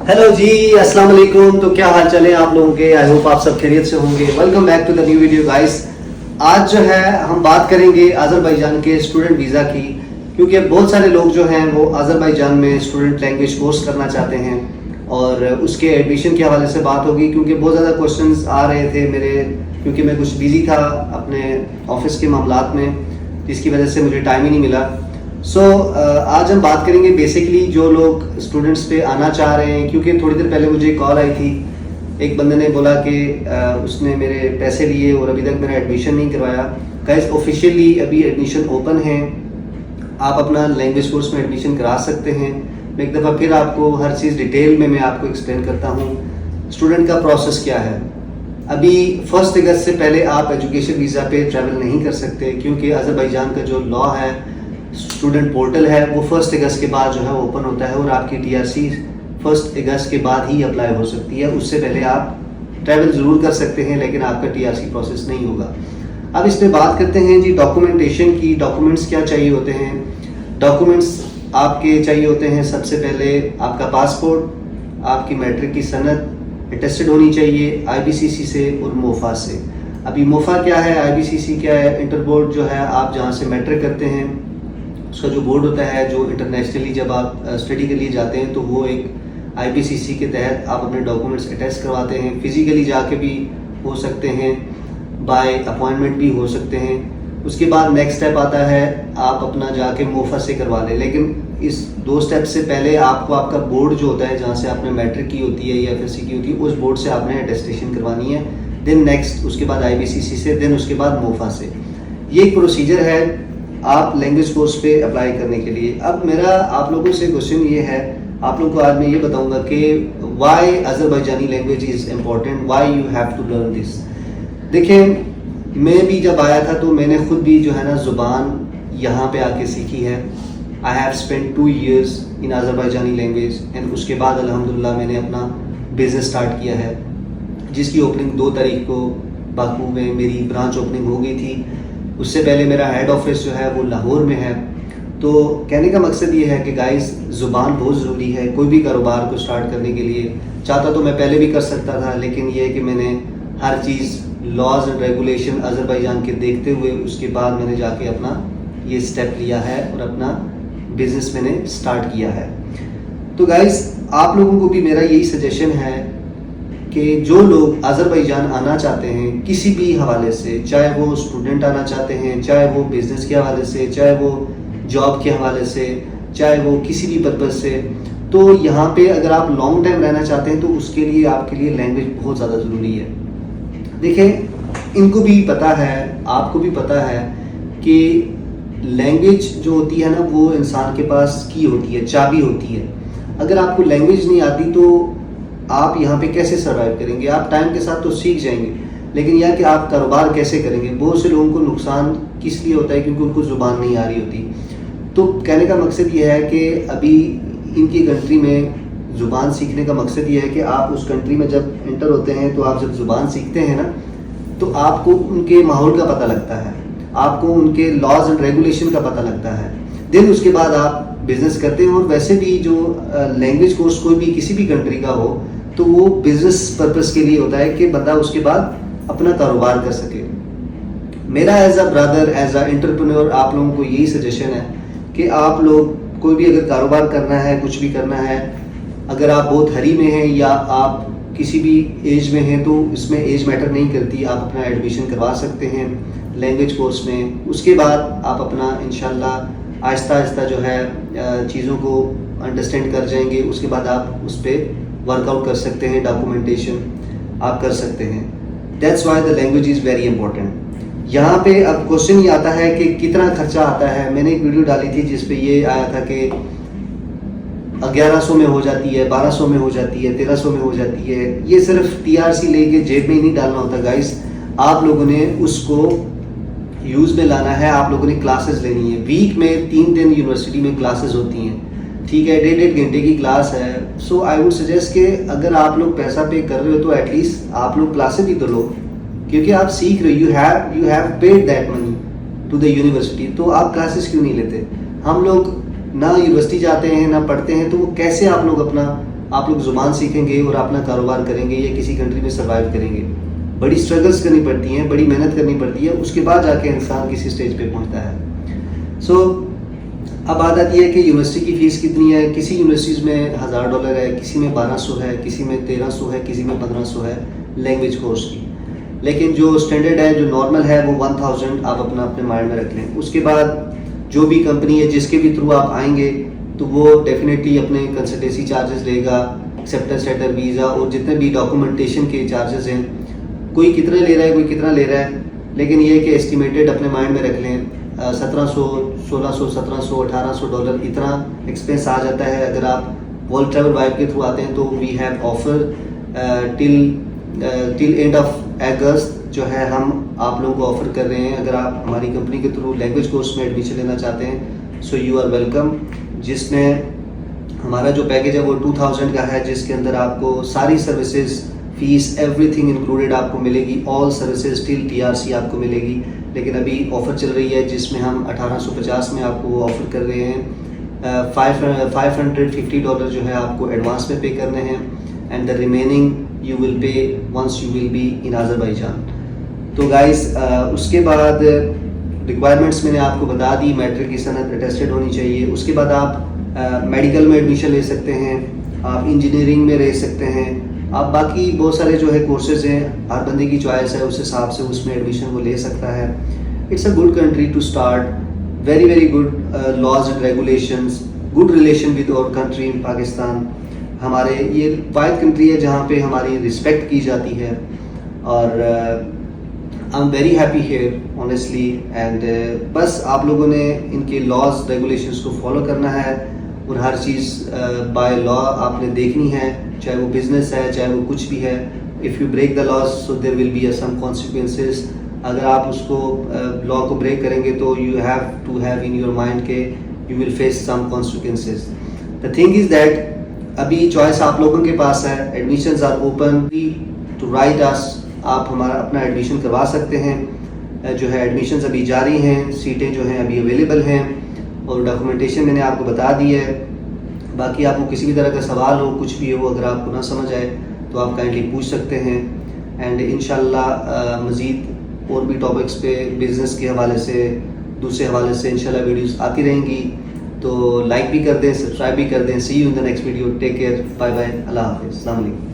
Hello जी, अस्सलाम वालेकुम। तो क्या हाल चाल है आप लोगों के? आई होप आप सब खैरियत से होंगे। Welcome back to the new video guys. आज जो है हम बात करेंगे अजरबैजान के स्टूडेंट वीज़ा की, क्योंकि बहुत सारे लोग जो हैं वो अजरबैजान में स्टूडेंट लैंग्वेज कोर्स करना चाहते हैं और उसके एडमिशन के हवाले से बात होगी, क्योंकि बहुत ज़्यादा क्वेश्चंस आ रहे थे मेरे, क्योंकि मैं कुछ बिजी था अपने ऑफिस के मामलात में, जिसकी वजह से मुझे टाइम ही नहीं मिला। आज हम बात करेंगे बेसिकली जो लोग स्टूडेंट्स पे आना चाह रहे हैं, क्योंकि थोड़ी देर पहले मुझे कॉल आई थी, एक बंदे ने बोला कि उसने मेरे पैसे लिए और अभी तक मेरा एडमिशन नहीं करवाया। गाइस, ऑफिशियली अभी एडमिशन ओपन है, आप अपना लैंग्वेज कोर्स में एडमिशन करा सकते हैं। मैं एक दफ़ा फिर आपको हर चीज़ डिटेल में मैं आपको एक्सप्लेन करता हूँ स्टूडेंट का प्रोसेस क्या है। अभी 1 अगस्त से पहले आप एजुकेशन वीज़ा पे ट्रैवल नहीं कर सकते, क्योंकि अजरबैजान का जो लॉ है, स्टूडेंट पोर्टल है, वो 1 अगस्त के बाद जो है ओपन होता है और आपकी टीआरसी 1 अगस्त के बाद ही अप्लाई हो सकती है। उससे पहले आप ट्रैवल ज़रूर कर सकते हैं, लेकिन आपका टीआरसी प्रोसेस नहीं होगा। अब इस पर बात करते हैं जी डॉक्यूमेंटेशन की। डॉक्यूमेंट्स क्या चाहिए होते हैं? डॉक्यूमेंट्स आपके चाहिए होते हैं, सबसे पहले आपका पासपोर्ट, आपकी मैट्रिक की सनद अटेस्टेड होनी चाहिए आईबीसीसी से और मोफा से। अभी मोफा क्या है, आईबीसीसी क्या है? इंटर बोर्ड जो है, आप जहाँ से मैट्रिक करते हैं उसका जो बोर्ड होता है, जो इंटरनेशनली जब आप स्टडी के लिए जाते हैं तो वो एक आईपीसीसी के तहत आप अपने डॉक्यूमेंट्स अटैच करवाते हैं। फिजिकली जाके भी हो सकते हैं, बाय अपॉइंटमेंट भी हो सकते हैं। उसके बाद नेक्स्ट स्टेप आता है आप अपना जाके मोफा से करवा लें, लेकिन इस 2 स्टेप से पहले आपको आपका बोर्ड जो होता है, जहाँ से आपने मैट्रिक की होती है या एफएससी की होती है, उस बोर्ड से आपने अटेस्टेशन करवानी है। देन नेक्स्ट उसके बाद आईबीसीसी से, देन उसके बाद मोफा से। ये एक प्रोसीजर है आप लैंग्वेज कोर्स पे अप्लाई करने के लिए। अब मेरा आप लोगों से क्वेश्चन ये है, आप लोगों को आज मैं ये बताऊंगा कि why Azerbaijani language is important, why you have to learn this. देखिए, मैं भी जब आया था तो मैंने खुद भी जो है ना ज़ुबान यहाँ पे आके सीखी है। I have spend 2 years in Azerbaijani language and उसके बाद अल्हम्दुलिल्लाह मैंने अपना बिजनेस स्टार्ट किया है, जिसकी ओपनिंग 2 तारीख को बाकू में मेरी ब्रांच ओपनिंग हो गई थी। उससे पहले मेरा हेड ऑफिस जो है वो लाहौर में है। तो कहने का मकसद ये है कि गाइस, ज़ुबान बहुत ज़रूरी है कोई भी कारोबार को स्टार्ट करने के लिए। चाहता तो मैं पहले भी कर सकता था, लेकिन ये है कि मैंने हर चीज़ लॉज एंड रेगुलेशन अजरबैजान के देखते हुए उसके बाद मैंने जाके अपना ये स्टेप लिया है और अपना बिज़नेस मैंने स्टार्ट किया है। तो गाइस, आप लोगों को भी मेरा यही सजेशन है कि जो लोग अजरबैजान आना चाहते हैं किसी भी हवाले से, चाहे वो स्टूडेंट आना चाहते हैं, चाहे वो बिजनेस के हवाले से, चाहे वो जॉब के हवाले से, चाहे वो किसी भी पर्पज़ से, तो यहाँ पे अगर आप लॉन्ग टाइम रहना चाहते हैं तो उसके लिए आपके लिए लैंग्वेज बहुत ज़्यादा ज़रूरी है। देखें, इनको भी पता है, आपको भी पता है कि लैंग्वेज जो होती है ना, वो इंसान के पास की होती है, चाबी होती है। अगर आपको लैंग्वेज नहीं आती तो आप यहाँ पे कैसे सर्वाइव करेंगे? आप टाइम के साथ तो सीख जाएंगे, लेकिन यह कि आप कारोबार कैसे करेंगे? बहुत से लोगों को नुकसान किस लिए होता है? क्योंकि उनको ज़ुबान नहीं आ रही होती। तो कहने का मकसद ये है कि अभी इनकी कंट्री में ज़ुबान सीखने का मकसद ये है कि आप उस कंट्री में जब एंटर होते हैं तो आप जब ज़ुबान सीखते हैं ना, तो आपको उनके माहौल का पता लगता है, आपको उनके लॉज एंड रेगुलेशन का पता लगता है। देन उसके बाद आप बिज़नेस करते हैं। और वैसे भी जो लैंग्वेज कोर्स कोई भी किसी भी कंट्री का हो तो वो बिजनेस पर्पस के लिए होता है कि बंदा उसके बाद अपना कारोबार कर सके। मेरा as a brother, as a entrepreneur आप लोगों को यही सजेशन है कि आप लोग कोई भी अगर कारोबार करना है, कुछ भी करना है, अगर आप बहुत हरी में हैं या आप किसी भी एज में हैं, तो इसमें एज मैटर नहीं करती। आप अपना एडमिशन करवा सकते हैं लैंग्वेज कोर्स में। उसके बाद आप अपना इंशाल्लाह आहिस्ता आहिस्ता जो है चीज़ों को अंडरस्टैंड कर जाएंगे। उसके बाद आप उस पर वर्कआउट कर सकते हैं, डॉक्यूमेंटेशन आप कर सकते हैं। That's why the language is very important. यहाँ पे अब क्वेश्चन ये आता है कि कितना खर्चा आता है। मैंने एक वीडियो डाली थी जिस पे ये आया था कि 1100 में हो जाती है, 1200 में हो जाती है, 1300 में हो जाती है। ये सिर्फ टीआरसी लेके जेब में ही नहीं डालना होता गाइस, आप लोगों ने उसको यूज़ में लाना है। आप लोगों ने क्लासेस लेनी है। वीक में 3 दिन यूनिवर्सिटी में क्लासेस होती हैं, ठीक है, 1.5 घंटे की क्लास है। सो आई वुड सजेस्ट कि अगर आप लोग पैसा पे कर रहे हो तो एटलीस्ट आप लोग क्लासेस भी तो लो, क्योंकि आप सीख रहे हो। You have paid that money to the university, तो आप क्लासेस क्यों नहीं लेते? हम लोग ना यूनिवर्सिटी जाते हैं ना पढ़ते हैं, तो वो कैसे आप लोग अपना आप लोग ज़ुबान सीखेंगे और अपना कारोबार करेंगे या किसी कंट्री में सर्वाइव करेंगे। बड़ी स्ट्रगल्स करनी पड़ती हैं, बड़ी मेहनत करनी पड़ती है, उसके बाद जाके इंसान किसी स्टेज पे पहुंचता है। सो अब बात आती है कि यूनिवर्सिटी की फ़ीस कितनी है। किसी यूनिवर्सिटीज़ में $1000 है, किसी में 1200 है, किसी में 1300 है, किसी में 1500 है लैंग्वेज कोर्स की। लेकिन जो स्टैंडर्ड है, जो नॉर्मल है, वो 1000 आप अपने माइंड में रख लें। उसके बाद जो भी कंपनी है जिसके भी थ्रू आप आएंगे तो वो डेफिनेटली अपने कंसल्टेंसी चार्जेस लेगा, एक्सेप्टेंस लेटर, वीज़ा और जितने भी डॉक्यूमेंटेशन के चार्जेस हैं, कोई कितना ले रहा है, कोई कितना ले रहा है, लेकिन ये है कि एस्टिमेटेड अपने माइंड में रख लें। 1700, 1600, 1700, $1800 इतना एक्सपेंस आ जाता है। अगर आप वर्ल्ड ट्रैवल वाइब के थ्रू आते हैं तो we have offer till end of August जो है हम आप लोगों को ऑफर कर रहे हैं। अगर आप हमारी कंपनी के थ्रू लैंग्वेज कोर्स में एडमिशन लेना चाहते हैं सो यू आर वेलकम, जिसमें हमारा जो पैकेज है वो 2000 का है, जिसके अंदर आपको सारी सर्विसेज, फीस, एवरीथिंग इंक्लूडेड आपको मिलेगी। ऑल सर्विसेज टिल TRC आपको मिलेगी। लेकिन अभी ऑफ़र चल रही है जिसमें हम 1850 में आपको ऑफ़र कर रहे हैं। $550 जो है आपको एडवांस में पे करने हैं and the remaining you will pay once you will be in Azerbaijan. तो गाइस उसके बाद रिक्वायरमेंट्स मैंने आपको बता दी। मैट्रिक की सनद अटेस्टेड होनी चाहिए। उसके बाद आप मेडिकल में एडमिशन ले सकते हैं, आप इंजीनियरिंग में रह सकते हैं, आप बाकी बहुत सारे जो है कोर्सेज हैं, हर बंदे की चॉइस है, उस हिसाब से उसमें एडमिशन वो ले सकता है। It's a good country to start, very very good laws and regulations, good relation with our country in Pakistan. हमारे ये वाहिद कंट्री है जहाँ पे हमारी रिस्पेक्ट की जाती है और I am very happy here honestly. And बस आप लोगों ने इनके लॉज रेगुलेशंस को फॉलो करना है और हर चीज़ बाय लॉ आपने देखनी है, चाहे वो बिजनेस है, चाहे वो कुछ भी है। If you break the laws so there will be some consequences. अगर आप उसको लॉ को ब्रेक करेंगे तो you have to have in your mind के you will face some consequences. The thing is that अभी चॉइस आप लोगों के पास है। Admissions are open to right us. आप हमारा अपना एडमिशन करवा सकते हैं। जो है एडमिशन्स अभी जारी हैं, सीटें जो हैं अभी अवेलेबल हैं और डॉक्यूमेंटेशन मैंने आपको बता दी है। बाकी आपको किसी भी तरह का सवाल हो, कुछ भी हो, अगर आपको ना समझ आए तो आप काइंडली पूछ सकते हैं। एंड इंशाल्लाह मज़ीद और भी टॉपिक्स पे बिज़नेस के हवाले से, दूसरे हवाले से इंशाल्लाह वीडियोस आती रहेंगी। तो लाइक भी कर दें, सब्सक्राइब भी कर दें। See you in the next video. Take care, bye bye, अल्लाह हाफिज़, अस्सलाम वालेकुम।